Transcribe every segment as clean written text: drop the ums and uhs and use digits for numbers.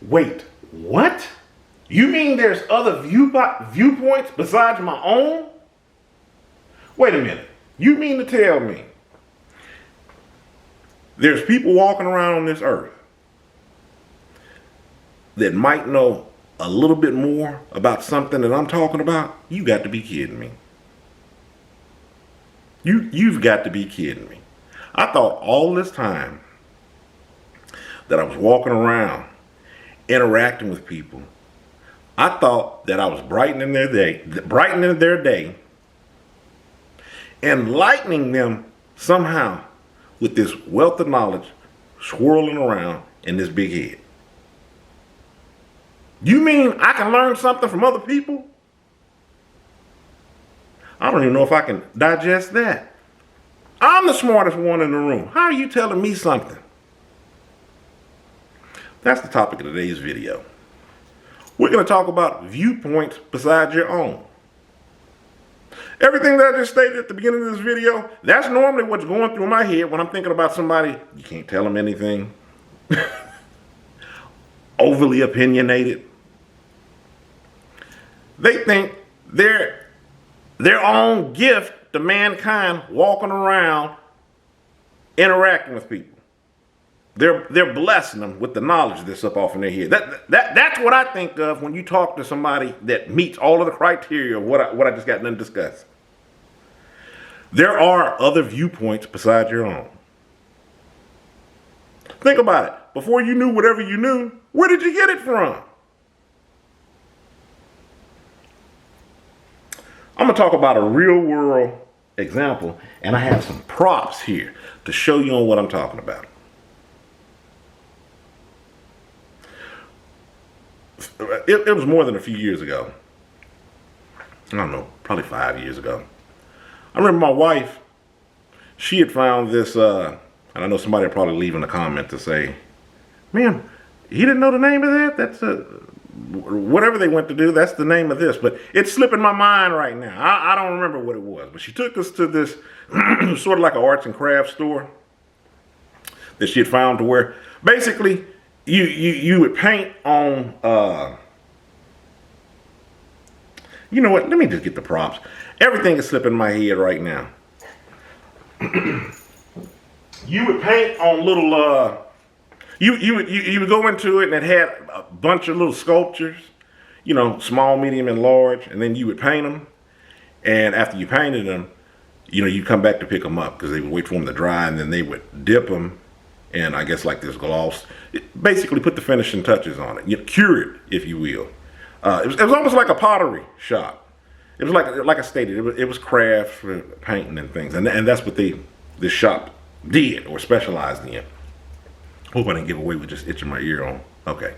Wait, what? You mean there's other viewpoints besides my own? Wait a minute. You mean to tell me there's people walking around on this earth that might know a little bit more about something that I'm talking about? You got to be kidding me. You've got to be kidding me. I thought all this time that I was walking around interacting with people, I thought that I was brightening their day, enlightening them somehow with this wealth of knowledge swirling around in this big head. You mean I can learn something from other people? I don't even know if I can digest that. I'm the smartest one in the room. How are you telling me something? That's the topic of today's video. We're going to talk about viewpoints besides your own. Everything that I just stated at the beginning of this video, that's normally what's going through my head when I'm thinking about somebody. You can't tell them anything. Overly opinionated. They think their own gift to mankind, walking around interacting with people. They're blessing them with the knowledge that's up off in their head. That's what I think of when you talk to somebody that meets all of the criteria of what I just got done discussing. There are other viewpoints besides your own. Think about it. Before you knew whatever you knew, where did you get it from? I'm going to talk about a real world example, and I have some props here to show you on what I'm talking about. It was more than a few years ago. I don't know, probably 5 years ago. I remember my wife, she had found this, and I know somebody will probably leave in a comment to say, man, he didn't know the name of that? That's whatever they went to do, that's the name of this. But it's slipping my mind right now. I don't remember what it was. But she took us to this sort of like an arts and crafts store that she had found, to where basically you would paint on, you know what, let me just get the props. Everything is slipping my head right now. You would paint on little, you would go into it and it had a bunch of little sculptures, you know, small, medium, and large, and then you would paint them. And after you painted them, you know, you come back to pick them up because they would wait for them to dry, and then they would dip them in, I guess, like this gloss. Basically put the finishing touches on it, you know, cure it, if you will. It was almost like a pottery shop. It was like I stated, it was craft for painting and things, and that's what this shop did or specialized in. Hope I didn't give away with just itching my ear on. Okay.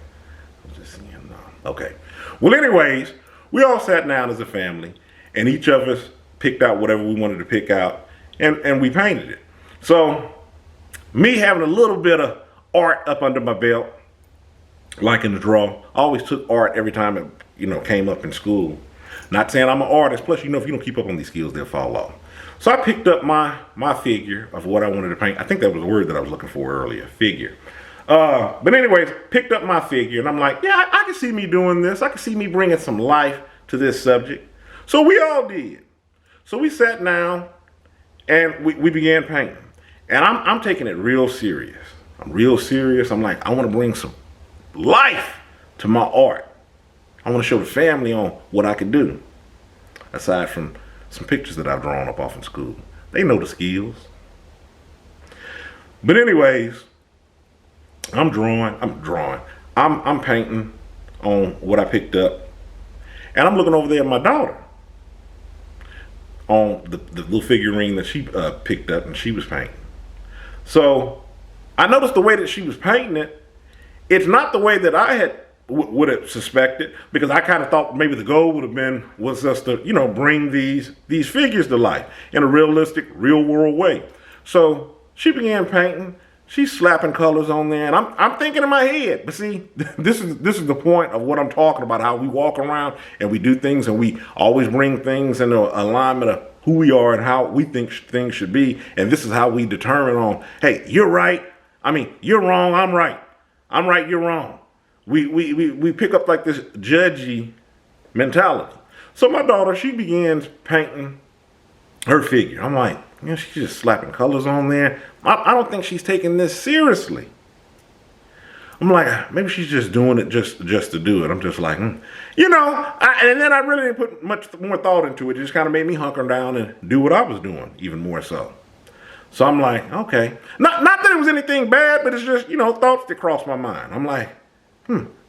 Okay. Well, anyways, we all sat down as a family, and each of us picked out whatever we wanted to pick out, and we painted it. So, me having a little bit of art up under my belt, like in the draw, I always took art every time it, you know, came up in school. Not saying I'm an artist, plus, you know, if you don't keep up on these skills, they'll fall off. So I picked up my figure of what I wanted to paint. I think that was the word that I was looking for earlier, figure. But anyways, picked up my figure, and I'm like, yeah, I can see me doing this. I can see me bringing some life to this subject. So we all did. So we sat down, and we began painting. And I'm taking it real serious. I'm real serious. I'm like, I want to bring some life to my art. I want to show the family on what I can do. Aside from some pictures that I've drawn up off in school. They know the skills. But anyways, I'm painting on what I picked up. And I'm looking over there at my daughter on the little figurine that she picked up and she was painting. So I noticed the way that she was painting it, it's not the way that I had would have suspected, because I kind of thought maybe the goal would have been was just to, you know, bring these figures to life in a realistic, real world way. So she began painting. She's slapping colors on there, and I'm thinking in my head. But see, this is the point of what I'm talking about. How we walk around and we do things, and we always bring things into alignment of who we are and how we think things should be. And this is how we determine on, hey, you're right. I mean, you're wrong. I'm right. I'm right. You're wrong. we pick up like this judgy mentality. So my daughter, she begins painting her figure. I'm like, you know, she's just slapping colors on there. I don't think she's taking this seriously. I'm like, maybe she's just doing it just to do it. I'm just like, you know, and then I really didn't put much more thought into it. It just kind of made me hunker down and do what I was doing even more so. So I'm like, okay. Not that it was anything bad, but it's just, you know, thoughts that crossed my mind. I'm like,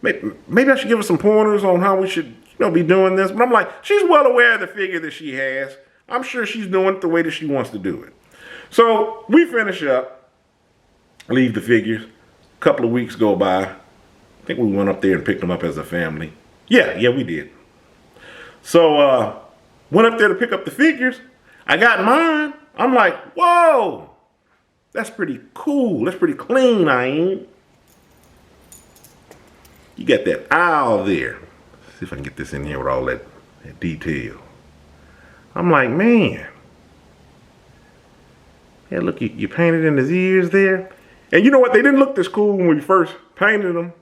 maybe I should give her some pointers on how we should, you know, be doing this. But I'm like, she's well aware of the figure that she has. I'm sure she's doing it the way that she wants to do it. So we finish up, leave the figures. A couple of weeks go by. I think we went up there and picked them up as a family. Yeah, we did. So went up there to pick up the figures. I got mine. I'm like, whoa, that's pretty cool. That's pretty clean, I ain't. You got that owl there. Let's see if I can get this in here with all that detail. I'm like, man. Yeah, look, you painted in his ears there. And you know what? They didn't look this cool when we first painted them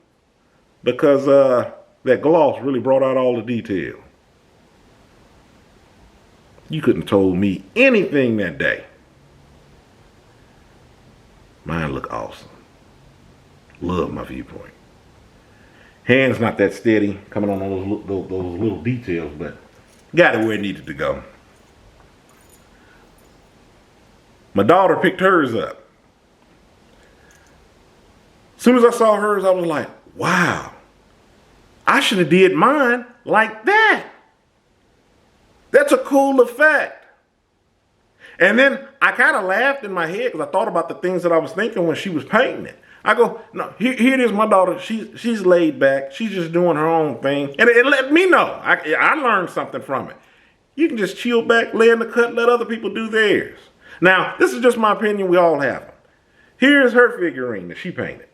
because that gloss really brought out all the detail. You couldn't have told me anything that day. Mine look awesome. Love my Viewpoint. Hands not that steady, coming on those little details, but got it where it needed to go. My daughter picked hers up. As soon as I saw hers, I was like, wow, I should have did mine like that. That's a cool effect. And then I kind of laughed in my head because I thought about the things that I was thinking when she was painting it. I go, no, here it is, my daughter. She's laid back. She's just doing her own thing. And it let me know. I learned something from it. You can just chill back, lay in the cut, let other people do theirs. Now, this is just my opinion. We all have them. Here's her figurine that she painted.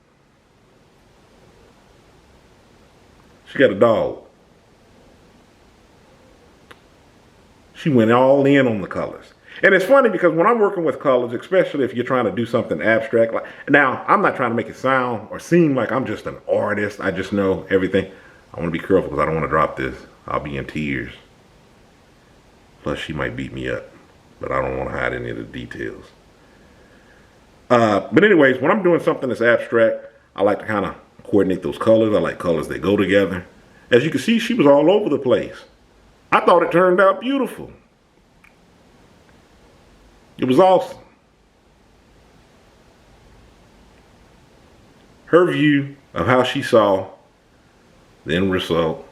She got a dog. She went all in on the colors. And it's funny because when I'm working with colors, especially if you're trying to do something abstract, like now I'm not trying to make it sound or seem like I'm just an artist. I just know everything. I want to be careful because I don't want to drop this. I'll be in tears. Plus she might beat me up, but I don't want to hide any of the details. But anyways, when I'm doing something that's abstract, I like to kind of coordinate those colors. I like colors that go together. As you can see, she was all over the place. I thought it turned out beautiful. It was awesome. Her view of how she saw the end result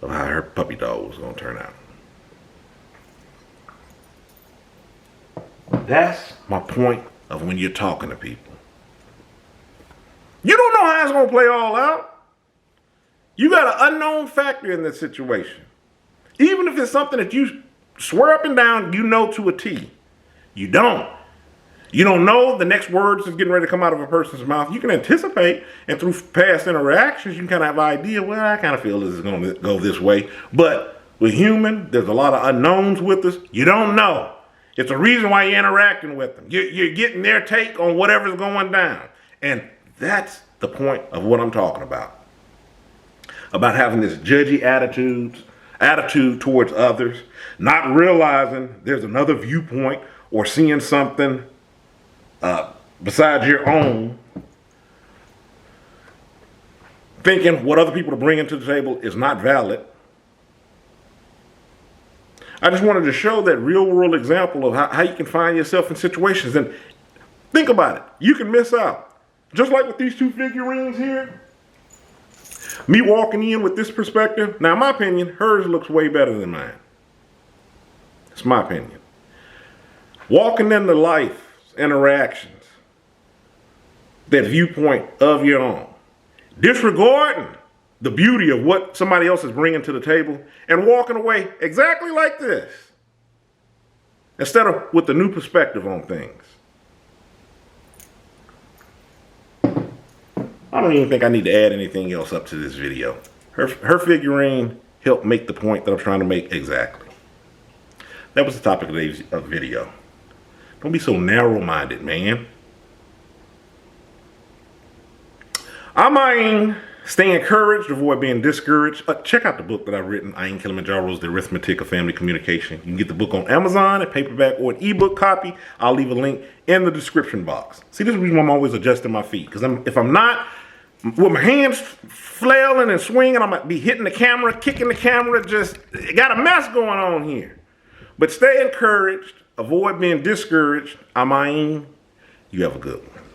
of how her puppy dog was going to turn out. That's my point of when you're talking to people. You don't know how it's going to play all out. You got an unknown factor in this situation. Even if it's something that you swear up and down you know to a T. You don't. You don't know the next words is getting ready to come out of a person's mouth. You can anticipate, and through past interactions, you can kind of have an idea, well, I kind of feel this is going to go this way. But with human, there's a lot of unknowns with us. You don't know. It's a reason why you're interacting with them. You're getting their take on whatever's going down. And that's the point of what I'm talking about. About having this judgy attitude towards others, not realizing there's another viewpoint or seeing something besides your own, thinking what other people are bringing to the table is not valid. I just wanted to show that real world example of how you can find yourself in situations. And think about it. You can miss out. Just like with these two figurines here. Me walking in with this perspective. Now, in my opinion, hers looks way better than mine. It's my opinion. Walking into life interactions, that viewpoint of your own, disregarding the beauty of what somebody else is bringing to the table, and walking away exactly like this, instead of with the new perspective on things. I don't even think I need to add anything else up to this video. Her figurine helped make the point that I'm trying to make exactly. That was the topic of today's video. Don't be so narrow-minded, man. I mean, Stay encouraged, avoid being discouraged. Check out the book that I've written, I Ain't Kilimanjaro's The Arithmetic of Family Communication. You can get the book on Amazon, a paperback or an ebook copy. I'll leave a link in the description box. See, this is the reason I'm always adjusting my feet. Because if I'm not, with my hands flailing and swinging, I might be hitting the camera, kicking the camera, just got a mess going on here. But stay encouraged, avoid being discouraged. I'm Ayin. You have a good one.